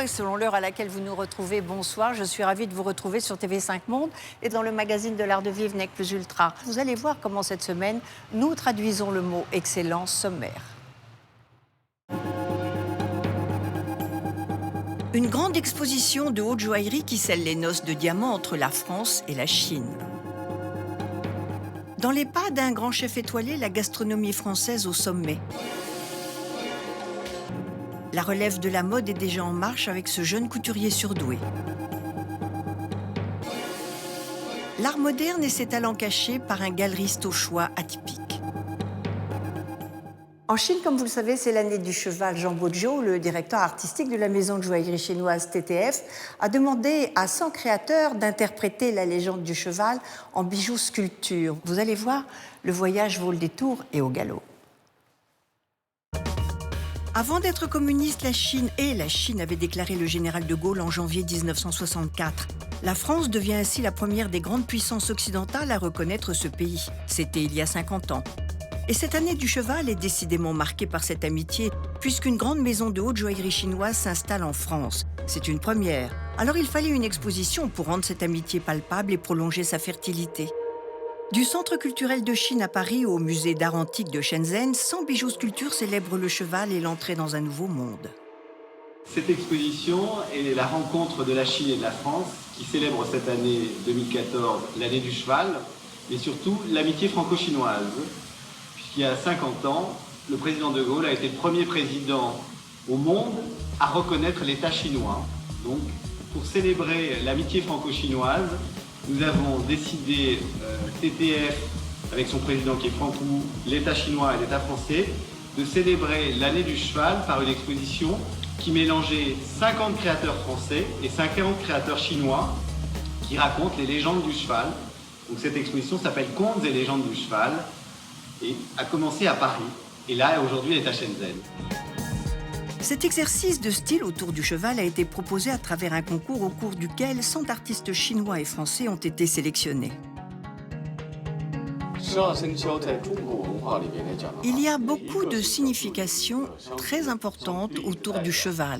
et selon l'heure à laquelle vous nous retrouvez, bonsoir. Je suis ravie de vous retrouver sur TV5 Monde et dans le magazine de l'art de vivre Nec Plus Ultra. Vous allez voir comment cette semaine, nous traduisons le mot excellence sommaire. Une grande exposition de haute joaillerie qui scelle les noces de diamants entre la France et la Chine. Dans les pas d'un grand chef étoilé, la gastronomie française au sommet. La relève de la mode est déjà en marche avec ce jeune couturier surdoué. L'art moderne et ses talents cachés par un galeriste au choix atypique. En Chine, comme vous le savez, c'est l'année du cheval. Jean Boggio, le directeur artistique de la maison de joaillerie chinoise TTF, a demandé à 100 créateurs d'interpréter la légende du cheval en bijoux sculpture. Vous allez voir, le voyage vaut le détour et au galop. Avant d'être communiste, la Chine avait déclaré le général de Gaulle en janvier 1964. La France devient ainsi la première des grandes puissances occidentales à reconnaître ce pays. C'était il y a 50 ans. Et cette année du cheval est décidément marquée par cette amitié, puisqu'une grande maison de haute joaillerie chinoise s'installe en France. C'est une première. Alors il fallait une exposition pour rendre cette amitié palpable et prolonger sa fertilité. Du Centre culturel de Chine à Paris au musée d'art antique de Shenzhen, 100 bijoux sculptures célèbrent le cheval et l'entrée dans un nouveau monde. Cette exposition est la rencontre de la Chine et de la France, qui célèbre cette année 2014 l'année du cheval, mais surtout l'amitié franco-chinoise. Il y a 50 ans, le président de Gaulle a été le premier président au monde à reconnaître l'État chinois. Donc, pour célébrer l'amitié franco-chinoise, nous avons décidé, TTF, avec son président qui est Franck Wu, l'État chinois et l'État français, de célébrer l'année du cheval par une exposition qui mélangeait 50 créateurs français et 50 créateurs chinois qui racontent les légendes du cheval. Donc cette exposition s'appelle Contes et légendes du cheval, et a commencé à Paris. Et là, aujourd'hui, elle est à Shenzhen. Cet exercice de style autour du cheval a été proposé à travers un concours au cours duquel 100 artistes chinois et français ont été sélectionnés. Il y a beaucoup de significations très importantes autour du cheval.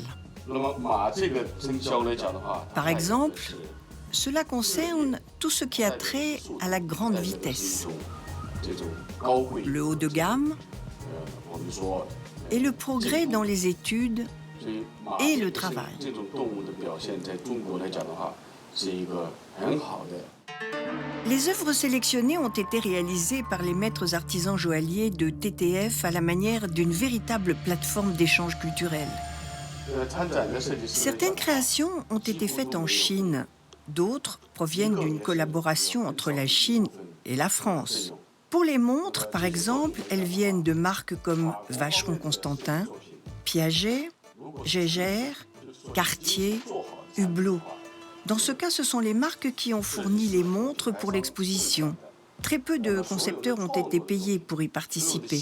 Par exemple, cela concerne tout ce qui a trait à la grande vitesse. Le haut de gamme et le progrès dans les études et le travail. Les œuvres sélectionnées ont été réalisées par les maîtres artisans joailliers de TTF à la manière d'une véritable plateforme d'échange culturel. Certaines créations ont été faites en Chine, d'autres proviennent d'une collaboration entre la Chine et la France. Pour les montres, par exemple, elles viennent de marques comme Vacheron Constantin, Piaget, Jaeger, Cartier, Hublot. Dans ce cas, ce sont les marques qui ont fourni les montres pour l'exposition. Très peu de concepteurs ont été payés pour y participer.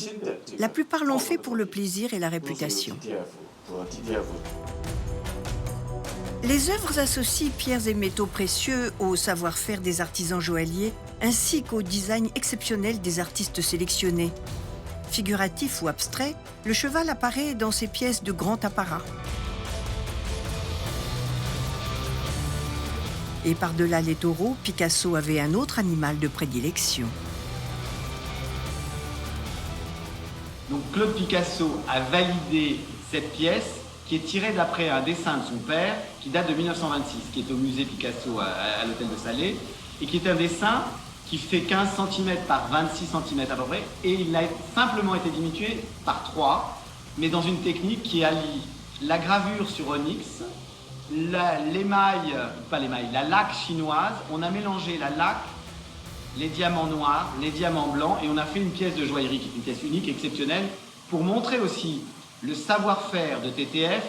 La plupart l'ont fait pour le plaisir et la réputation. Les œuvres associent pierres et métaux précieux au savoir-faire des artisans joailliers ainsi qu'au design exceptionnel des artistes sélectionnés. Figuratif ou abstrait, le cheval apparaît dans ces pièces de grand apparat. Et par-delà les taureaux, Picasso avait un autre animal de prédilection. Donc Claude Picasso a validé cette pièce qui est tirée d'après un dessin de son père qui date de 1926, qui est au musée Picasso à l'hôtel de Salé, et qui est un dessin qui fait 15 cm par 26 cm à peu près, et il a simplement été diminué par 3, mais dans une technique qui allie la gravure sur onyx, la laque chinoise. On a mélangé la laque, les diamants noirs, les diamants blancs, et on a fait une pièce de joaillerie qui est une pièce unique, exceptionnelle, pour montrer aussi le savoir-faire de TTF,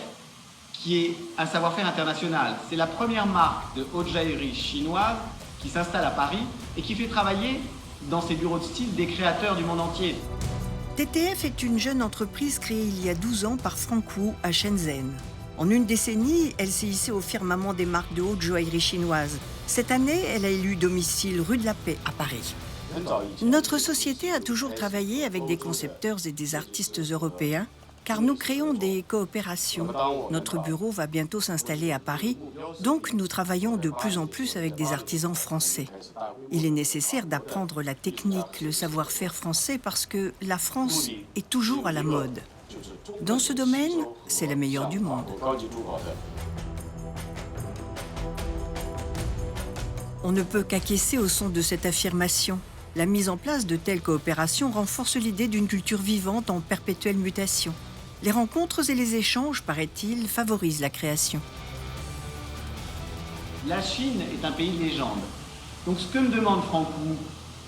qui est un savoir-faire international. C'est la première marque de haute joaillerie chinoise qui s'installe à Paris et qui fait travailler dans ses bureaux de style des créateurs du monde entier. TTF est une jeune entreprise créée il y a 12 ans par Franck Wu à Shenzhen. En une décennie, elle s'est hissée au firmament des marques de haute joaillerie chinoise. Cette année, elle a élu domicile rue de la Paix à Paris. Notre société a toujours travaillé avec des concepteurs et des artistes européens, car nous créons des coopérations. Notre bureau va bientôt s'installer à Paris, donc nous travaillons de plus en plus avec des artisans français. Il est nécessaire d'apprendre la technique, le savoir-faire français parce que la France est toujours à la mode. Dans ce domaine, c'est la meilleure du monde. On ne peut qu'acquiescer au son de cette affirmation. La mise en place de telles coopérations renforce l'idée d'une culture vivante en perpétuelle mutation. Les rencontres et les échanges, paraît-il, favorisent la création. La Chine est un pays légende. Donc ce que me demande Franck Wu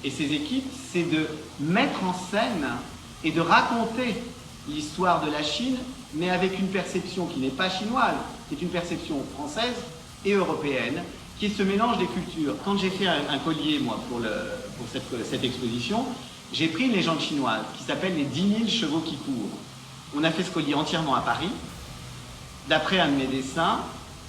et ses équipes, c'est de mettre en scène et de raconter l'histoire de la Chine, mais avec une perception qui n'est pas chinoise, qui est une perception française et européenne, qui est ce mélange des cultures. Quand j'ai fait un collier, moi, pour cette exposition, j'ai pris une légende chinoise qui s'appelle les 10 000 chevaux qui courent. On a fait ce collier entièrement à Paris. D'après un de mes dessins,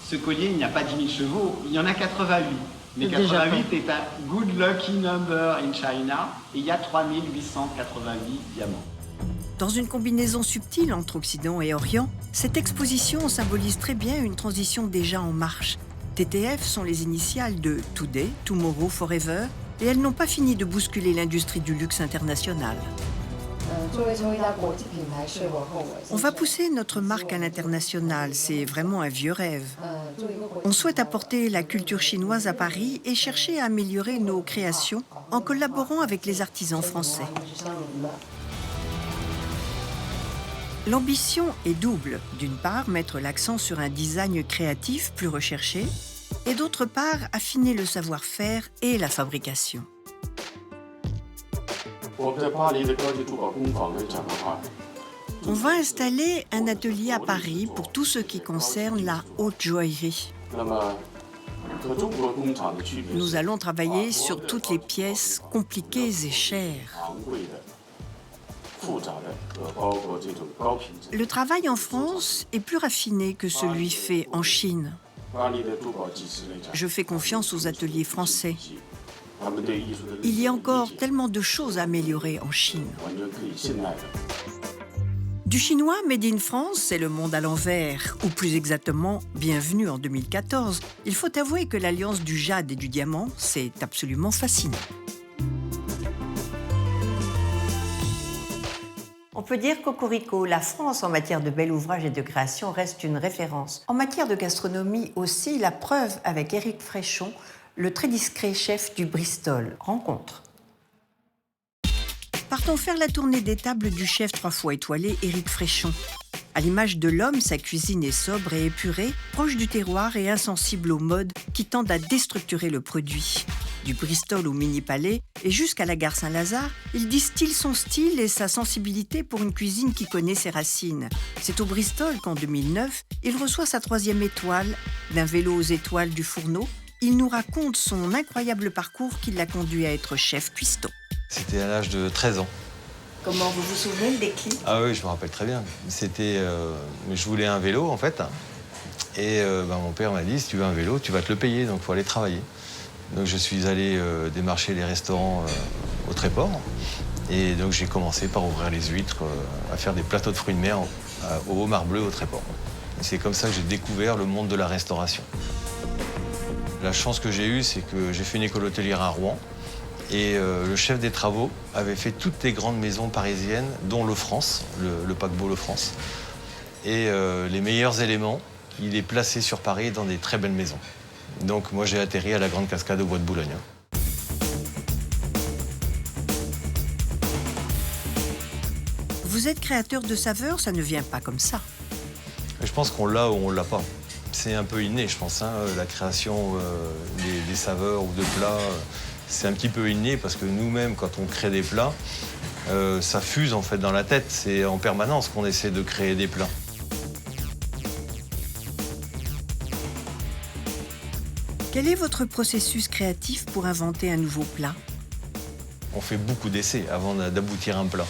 ce collier, il n'y a pas 10 000 chevaux, il y en a 88. Mais 88 est un good lucky number in China, et il y a 3888 diamants. Dans une combinaison subtile entre Occident et Orient, cette exposition symbolise très bien une transition déjà en marche. TTF sont les initiales de Today, Tomorrow, Forever, et elles n'ont pas fini de bousculer l'industrie du luxe international. On va pousser notre marque à l'international, c'est vraiment un vieux rêve. On souhaite apporter la culture chinoise à Paris et chercher à améliorer nos créations en collaborant avec les artisans français. L'ambition est double. D'une part, mettre l'accent sur un design créatif plus recherché, et d'autre part, affiner le savoir-faire et la fabrication. On va installer un atelier à Paris pour tout ce qui concerne la haute joaillerie. Nous allons travailler sur toutes les pièces compliquées et chères. Le travail en France est plus raffiné que celui fait en Chine. Je fais confiance aux ateliers français. Il y a encore tellement de choses à améliorer en Chine. Du chinois made in France, c'est le monde à l'envers, ou plus exactement, bienvenue en 2014. Il faut avouer que l'alliance du jade et du diamant, c'est absolument fascinant. On peut dire cocorico, la France en matière de bel ouvrage et de création reste une référence. En matière de gastronomie aussi, la preuve avec Éric Fréchon, le très discret chef du Bristol. Rencontre. Partons faire la tournée des tables du chef 3 fois étoilé Éric Fréchon. À l'image de l'homme, sa cuisine est sobre et épurée, proche du terroir et insensible aux modes qui tendent à déstructurer le produit. Du Bristol au mini-palais et jusqu'à la gare Saint-Lazare, il distille son style et sa sensibilité pour une cuisine qui connaît ses racines. C'est au Bristol qu'en 2009, il reçoit sa 3e étoile. D'un vélo aux étoiles du Fourneau, il nous raconte son incroyable parcours qui l'a conduit à être chef cuistot. C'était à l'âge de 13 ans. Comment vous vous souvenez le déclic? Ah oui, je me rappelle très bien. Je voulais un vélo en fait. Et mon père m'a dit, si tu veux un vélo, tu vas te le payer, donc il faut aller travailler. Donc je suis allé démarcher les restaurants au Tréport. Et donc j'ai commencé par ouvrir les huîtres, à faire des plateaux de fruits de mer au homard bleu au Tréport. Et c'est comme ça que j'ai découvert le monde de la restauration. La chance que j'ai eue, c'est que j'ai fait une école hôtelière à Rouen. Et le chef des travaux avait fait toutes les grandes maisons parisiennes, dont le France, le paquebot Le France. Et les meilleurs éléments, il les plaçait sur Paris dans des très belles maisons. Donc moi j'ai atterri à la Grande Cascade au Bois de Boulogne. Vous êtes créateur de saveurs, ça ne vient pas comme ça. Je pense qu'on l'a ou on l'a pas. C'est un peu inné, je pense, hein, la création des saveurs ou de plats. C'est un petit peu inné parce que nous-mêmes, quand on crée des plats, ça fuse en fait dans la tête. C'est en permanence qu'on essaie de créer des plats. Quel est votre processus créatif pour inventer un nouveau plat? On fait beaucoup d'essais avant d'aboutir à un plat.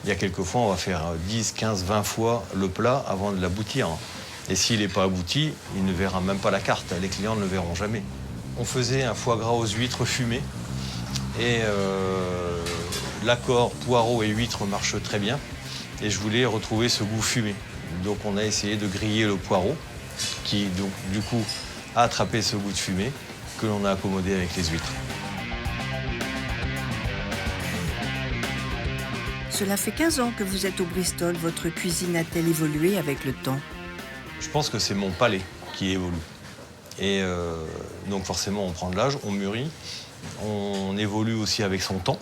Il y a quelques fois, on va faire 10, 15, 20 fois le plat avant de l'aboutir. Et s'il n'est pas abouti, il ne verra même pas la carte. Les clients ne le verront jamais. On faisait un foie gras aux huîtres fumées. Et l'accord poireaux et huîtres marche très bien. Et je voulais retrouver ce goût fumé. Donc on a essayé de griller le poireau, qui donc du coup a attrapé ce goût de fumée que l'on a accommodé avec les huîtres. Cela fait 15 ans que vous êtes au Bristol. Votre cuisine a-t-elle évolué avec le temps? Je pense que c'est mon palais qui évolue. Et donc forcément on prend de l'âge, on mûrit, on évolue aussi avec son temps.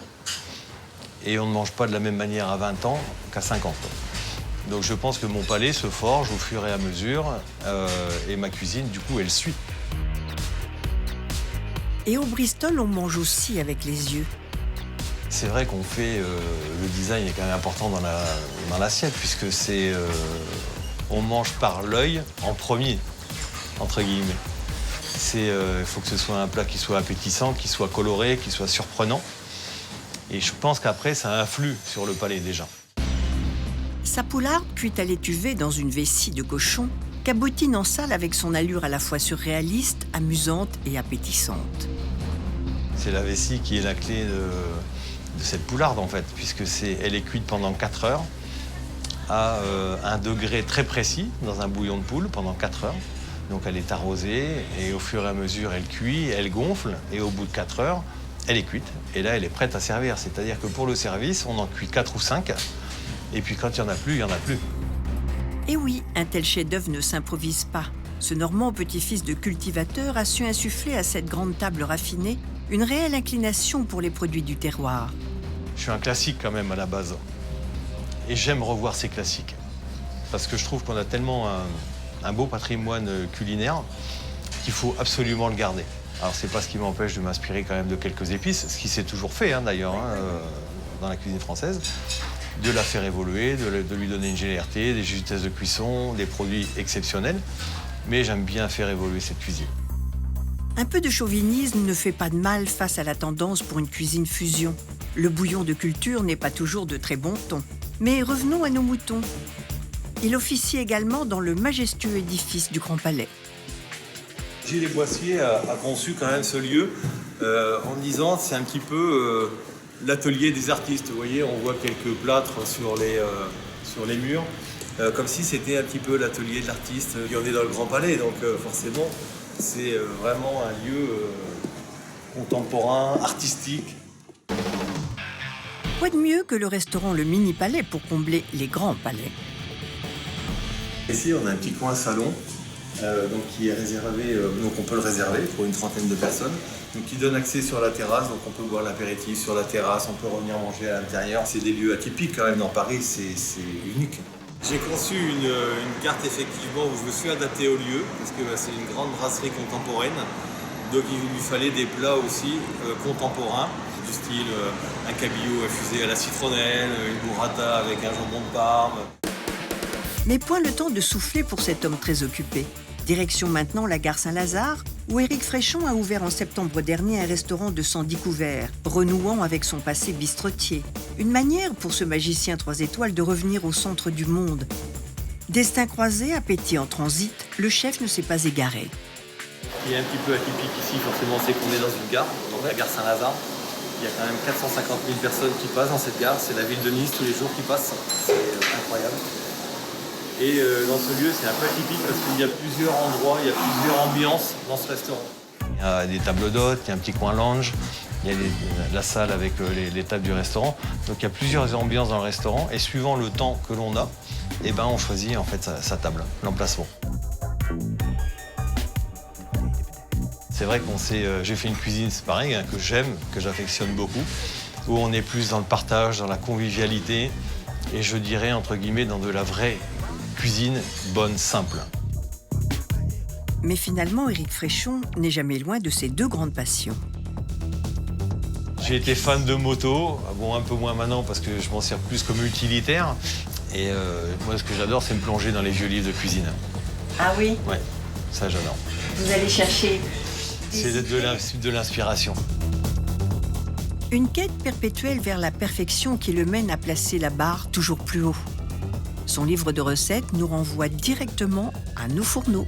Et on ne mange pas de la même manière à 20 ans qu'à 50 ans. Donc je pense que mon palais se forge au fur et à mesure et ma cuisine, du coup, elle suit. Et au Bristol, on mange aussi avec les yeux. C'est vrai qu'on fait... le design est quand même important dans l'assiette puisque c'est... on mange par l'œil en premier, entre guillemets. Il faut que ce soit un plat qui soit appétissant, qui soit coloré, qui soit surprenant. Et je pense qu'après, ça influe sur le palais déjà. Sa poularde, cuite à l'étuvée dans une vessie de cochon, cabotine en salle avec son allure à la fois surréaliste, amusante et appétissante. C'est la vessie qui est la clé de cette poularde, en fait, puisque elle est cuite pendant 4 heures à un degré très précis dans un bouillon de poule pendant 4 heures. Donc elle est arrosée et au fur et à mesure, elle cuit, elle gonfle et au bout de 4 heures, elle est cuite et là, elle est prête à servir. C'est-à-dire que pour le service, on en cuit 4 ou 5 et puis quand il n'y en a plus, il n'y en a plus. Et oui, un tel chef-d'œuvre ne s'improvise pas. Ce Normand, petit-fils de cultivateur, a su insuffler à cette grande table raffinée une réelle inclination pour les produits du terroir. Je suis un classique quand même à la base et j'aime revoir ces classiques parce que je trouve qu'on a tellement un beau patrimoine culinaire qu'il faut absolument le garder. Alors, c'est pas ce qui m'empêche de m'inspirer quand même de quelques épices, ce qui s'est toujours fait d'ailleurs dans la cuisine française, de la faire évoluer, de lui donner une légèreté, des justesses de cuisson, des produits exceptionnels. Mais j'aime bien faire évoluer cette cuisine. Un peu de chauvinisme ne fait pas de mal face à la tendance pour une cuisine fusion. Le bouillon de culture n'est pas toujours de très bon ton. Mais revenons à nos moutons. Il officie également dans le majestueux édifice du Grand Palais. Gilles Boissier a conçu quand même ce lieu en disant c'est un petit peu l'atelier des artistes. Vous voyez, on voit quelques plâtres sur les murs, comme si c'était un petit peu l'atelier de l'artiste. Et on est dans le Grand Palais, donc forcément, c'est vraiment un lieu contemporain, artistique. Quoi de mieux que le restaurant Le Mini Palais pour combler les grands palais? Ici, on a un petit coin salon. Donc qui est réservé, donc on peut le réserver pour une trentaine de personnes, donc qui donne accès sur la terrasse, donc on peut boire l'apéritif sur la terrasse, on peut revenir manger à l'intérieur. C'est des lieux atypiques quand même dans Paris, c'est unique. J'ai conçu une carte effectivement où je me suis adapté au lieu, parce que c'est une grande brasserie contemporaine, donc il lui fallait des plats aussi contemporains, du style un cabillaud infusé à la citronnelle, une burrata avec un jambon de Parme. Mais point le temps de souffler pour cet homme très occupé. Direction maintenant la gare Saint-Lazare, où Éric Fréchon a ouvert en septembre dernier un restaurant de 110 couverts, renouant avec son passé bistrotier. Une manière pour ce magicien 3 étoiles de revenir au centre du monde. Destin croisé, appétit en transit, le chef ne s'est pas égaré. Ce qui est un petit peu atypique ici, forcément, c'est qu'on est dans une gare, donc la gare Saint-Lazare. Il y a quand même 450 000 personnes qui passent dans cette gare. C'est la ville de Nice tous les jours qui passent. C'est incroyable. Et dans ce lieu, c'est un peu atypique parce qu'il y a plusieurs endroits, il y a plusieurs ambiances dans ce restaurant. Il y a des tables d'hôtes, il y a un petit coin lounge, il y a la salle avec les tables du restaurant. Donc il y a plusieurs ambiances dans le restaurant et suivant le temps que l'on a, eh ben, on choisit en fait sa table, l'emplacement. C'est vrai j'ai fait une cuisine, c'est pareil, que j'aime, que j'affectionne beaucoup, où on est plus dans le partage, dans la convivialité et je dirais entre guillemets dans de la vraie cuisine bonne, simple. Mais finalement, Éric Fréchon n'est jamais loin de ses 2 grandes passions. J'ai été fan de moto, bon un peu moins maintenant parce que je m'en sers plus comme utilitaire. Et moi ce que j'adore c'est me plonger dans les vieux livres de cuisine. Ah oui? Ouais, ça j'adore. Vous allez chercher... C'est de l'inspiration. Une quête perpétuelle vers la perfection qui le mène à placer la barre toujours plus haut. Son livre de recettes nous renvoie directement à nos fourneaux.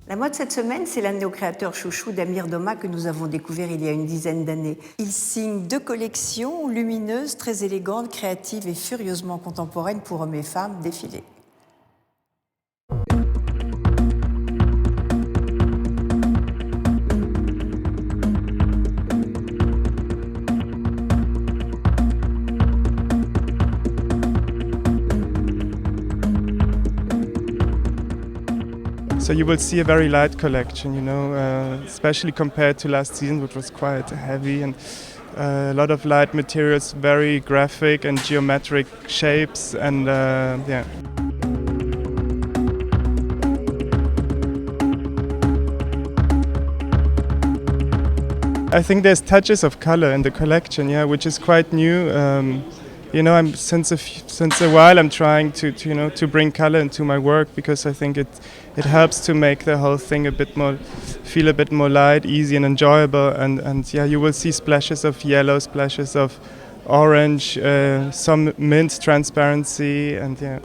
La mode cette semaine, c'est l'un de nos créateurs chouchous, Damir Doma, que nous avons découvert il y a une dizaine d'années. Il signe 2 collections lumineuses, très élégantes, créatives et furieusement contemporaines pour hommes et femmes défilées. So you will see a very light collection, you know, especially compared to last season, which was quite heavy, and a lot of light materials, very graphic and geometric shapes, and yeah. I think there's touches of color in the collection, yeah, which is quite new. You know, since a while I'm trying to bring color into my work, because I think it helps to make the whole thing feel a bit more light, easy and enjoyable. And yeah, you will see splashes of yellow, splashes of orange, some mint transparency, and yeah.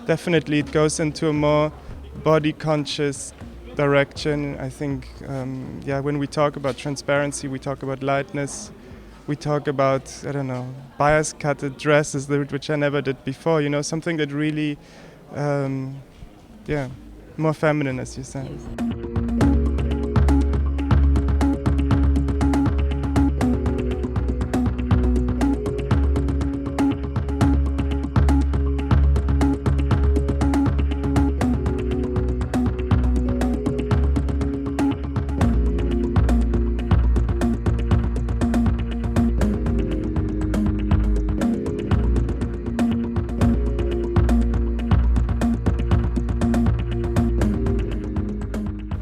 Definitely it goes into a more body-conscious direction. I think, yeah, when we talk about transparency, we talk about lightness, we talk about, I don't know, bias-cutted dresses, which I never did before, you know, something that really, yeah, more feminine, as you said.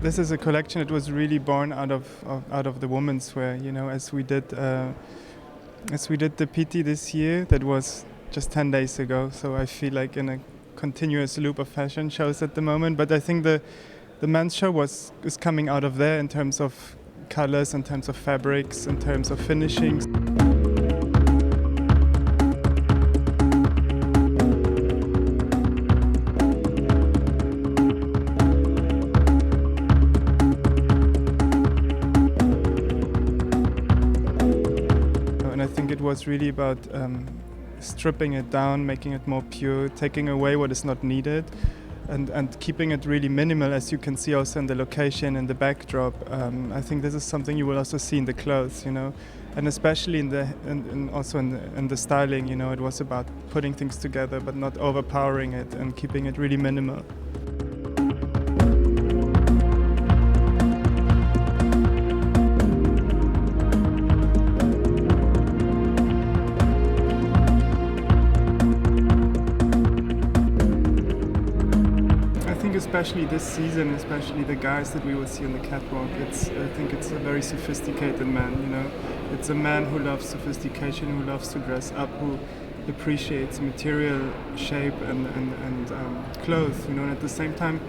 This is a collection that was really born out of the women's wear. You know, as we did the Pitti this year, that was just 10 days ago. So I feel like in a continuous loop of fashion shows at the moment. But I think the men's show is coming out of there in terms of colors, in terms of fabrics, in terms of finishings. It was really about stripping it down, making it more pure, taking away what is not needed, and keeping it really minimal, as you can see also in the location and the backdrop. I think this is something you will also see in the clothes, you know, and especially in the styling. You know, it was about putting things together but not overpowering it and keeping it really minimal. Especially this season, especially the guys that we will see on the catwalk, I think it's a very sophisticated man, you know. It's a man who loves sophistication, who loves to dress up, who appreciates material, shape and clothes, you know, and at the same time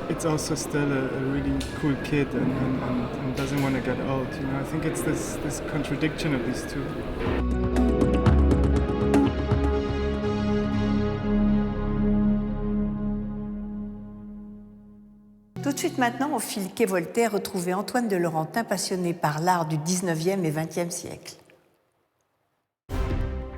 it's also still a really cool kid and doesn't want to get old, you know. I think it's this contradiction of these two. Tout de suite maintenant, on file quai Voltaire, retrouver Antoine de Laurentin, passionné par l'art du 19e et 20e siècle.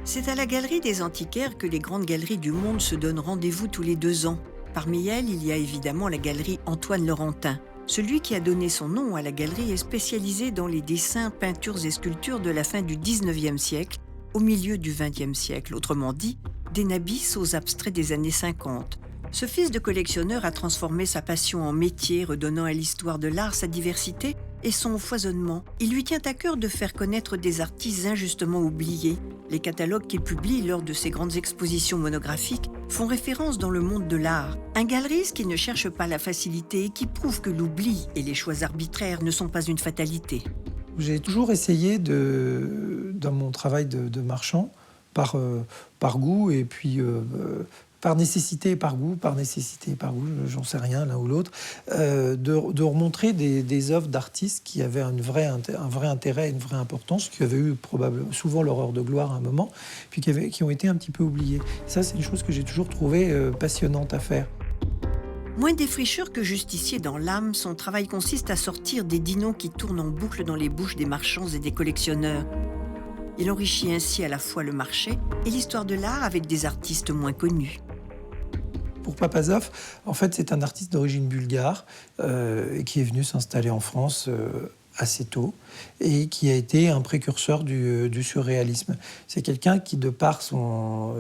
C'est à la Galerie des Antiquaires que les grandes galeries du monde se donnent rendez-vous tous les 2 ans. Parmi elles, il y a évidemment la galerie Antoine Laurentin. Celui qui a donné son nom à la galerie est spécialisé dans les dessins, peintures et sculptures de la fin du 19e siècle, au milieu du 20e siècle, autrement dit, des nabis aux abstraits des années 50. Ce fils de collectionneur a transformé sa passion en métier, redonnant à l'histoire de l'art sa diversité et son foisonnement. Il lui tient à cœur de faire connaître des artistes injustement oubliés. Les catalogues qu'il publie lors de ses grandes expositions monographiques font référence dans le monde de l'art. Un galeriste qui ne cherche pas la facilité et qui prouve que l'oubli et les choix arbitraires ne sont pas une fatalité. J'ai toujours essayé, dans mon travail de marchand, par goût et puis par nécessité et par goût, j'en sais rien, l'un ou l'autre, de remontrer des œuvres d'artistes qui avaient un vrai intérêt et une vraie importance, qui avaient eu probablement souvent leur heure de gloire à un moment, puis qui ont été un petit peu oubliés. Ça, c'est une chose que j'ai toujours trouvée passionnante à faire. Moins défricheur que justicier dans l'âme, son travail consiste à sortir des dinos qui tournent en boucle dans les bouches des marchands et des collectionneurs. Il enrichit ainsi à la fois le marché et l'histoire de l'art avec des artistes moins connus. Pour Papazov, en fait, c'est un artiste d'origine bulgare qui est venu s'installer en France assez tôt et qui a été un précurseur du surréalisme. C'est quelqu'un qui, de par son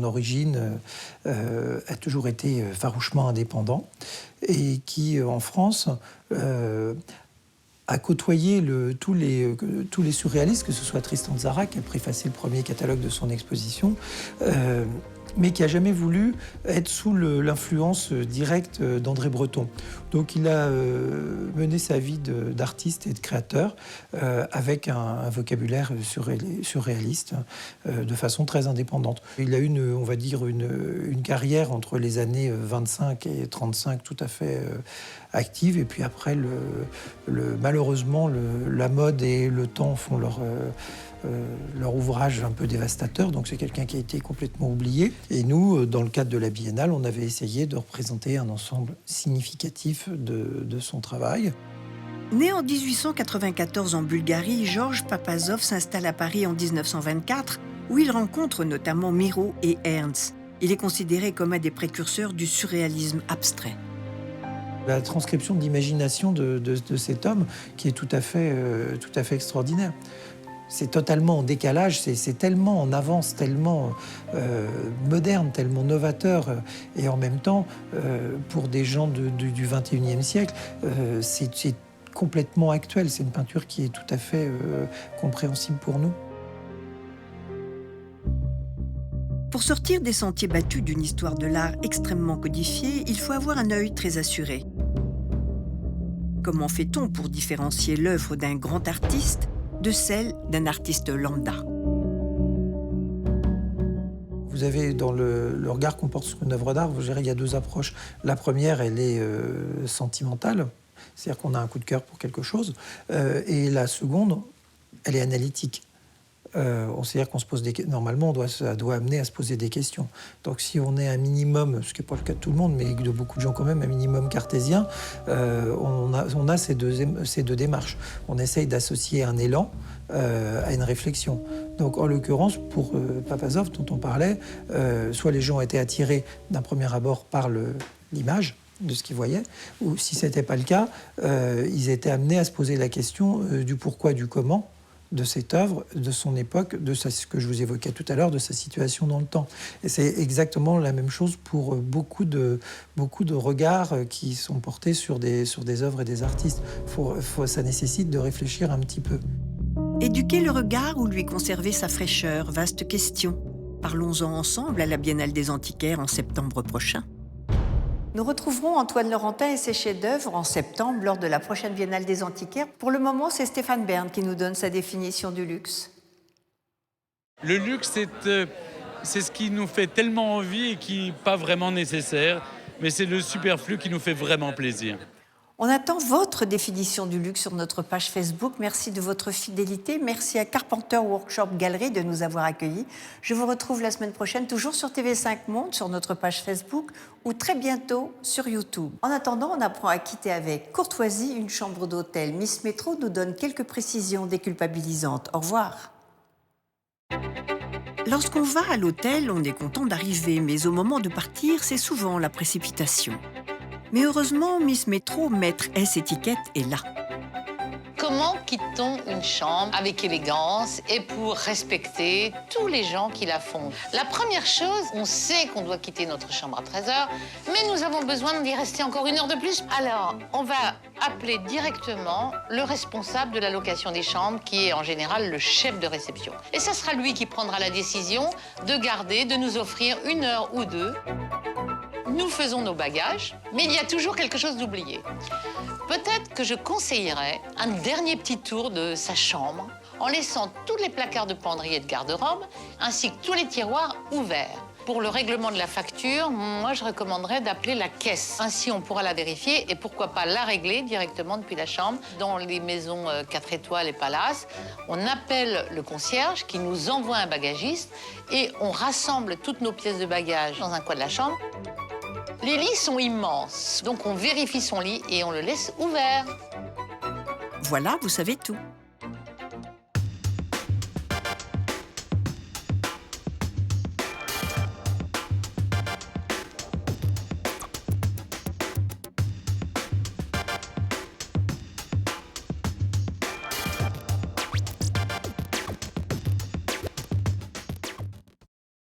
origine, a toujours été farouchement indépendant et qui, en France, a côtoyé tous les surréalistes, que ce soit Tristan Tzara, qui a préfacé le premier catalogue de son exposition, mais qui n'a jamais voulu être sous l'influence directe d'André Breton. Donc il a mené sa vie d'artiste et de créateur avec un vocabulaire surréaliste de façon très indépendante. Il a eu une carrière entre les années 25 et 35 tout à fait active, et puis après, malheureusement, la mode et le temps font leur ouvrage un peu dévastateur, donc c'est quelqu'un qui a été complètement oublié. Et nous, dans le cadre de la Biennale, on avait essayé de représenter un ensemble significatif de son travail. Né en 1894 en Bulgarie, Georges Papazov s'installe à Paris en 1924, où il rencontre notamment Miro et Ernst. Il est considéré comme un des précurseurs du surréalisme abstrait. La transcription d'imagination de cet homme qui est tout à fait extraordinaire. C'est totalement en décalage, c'est tellement en avance, tellement moderne, tellement novateur. Et en même temps, pour des gens du XXIe siècle, c'est complètement actuel. C'est une peinture qui est tout à fait compréhensible pour nous. Pour sortir des sentiers battus d'une histoire de l'art extrêmement codifiée, il faut avoir un œil très assuré. Comment fait-on pour différencier l'œuvre d'un grand artiste de celle d'un artiste lambda? Vous avez dans le regard qu'on porte sur une œuvre d'art, vous verrez, il y a deux approches. La première, elle est sentimentale, c'est-à-dire qu'on a un coup de cœur pour quelque chose, et la seconde, elle est analytique. C'est-à-dire qu'on se pose normalement, ça doit amener à se poser des questions. Donc si on est un minimum, ce qui n'est pas le cas de tout le monde, mais de beaucoup de gens quand même, un minimum cartésien, on a ces deux démarches. On essaye d'associer un élan à une réflexion. Donc en l'occurrence, pour Papazov, dont on parlait, soit les gens ont été attirés d'un premier abord par l'image de ce qu'ils voyaient, ou si ce n'était pas le cas, ils étaient amenés à se poser la question du pourquoi, du comment, de cette œuvre, de son époque, ce que je vous évoquais tout à l'heure, de sa situation dans le temps. Et c'est exactement la même chose pour beaucoup de regards qui sont portés sur des œuvres et des artistes. Ça nécessite de réfléchir un petit peu. Éduquer le regard ou lui conserver sa fraîcheur, vaste question. Parlons-en ensemble à la Biennale des Antiquaires en septembre prochain. Nous retrouverons Antoine Laurentin et ses chefs-d'œuvre en septembre lors de la prochaine Biennale des Antiquaires. Pour le moment, c'est Stéphane Bern qui nous donne sa définition du luxe. Le luxe, c'est ce qui nous fait tellement envie et qui n'est pas vraiment nécessaire, mais c'est le superflu qui nous fait vraiment plaisir. On attend votre définition du luxe sur notre page Facebook. Merci de votre fidélité. Merci à Carpenter Workshop Galerie de nous avoir accueillis. Je vous retrouve la semaine prochaine, toujours sur TV5 Monde, sur notre page Facebook, ou très bientôt sur YouTube. En attendant, on apprend à quitter avec courtoisie une chambre d'hôtel. Miss Métro nous donne quelques précisions déculpabilisantes. Au revoir. Lorsqu'on va à l'hôtel, on est content d'arriver, mais au moment de partir, c'est souvent la précipitation. Mais heureusement, Miss Métro, maître S étiquette, est là. Comment quitte-t-on une chambre avec élégance et pour respecter tous les gens qui la font? La première chose, on sait qu'on doit quitter notre chambre à 13h, mais nous avons besoin d'y rester encore 1 heure de plus. Alors, on va appeler directement le responsable de la location des chambres, qui est en général le chef de réception. Et ce sera lui qui prendra la décision de nous offrir 1 heure ou 2. Nous faisons nos bagages, mais il y a toujours quelque chose d'oublié. Peut-être que je conseillerais un dernier petit tour de sa chambre en laissant tous les placards de penderie et de garde-robe, ainsi que tous les tiroirs ouverts. Pour le règlement de la facture, moi, je recommanderais d'appeler la caisse. Ainsi, on pourra la vérifier et pourquoi pas la régler directement depuis la chambre. Dans les maisons 4 étoiles et palaces, on appelle le concierge qui nous envoie un bagagiste et on rassemble toutes nos pièces de bagages dans un coin de la chambre. Les lits sont immenses, donc on vérifie son lit et on le laisse ouvert. Voilà, vous savez tout.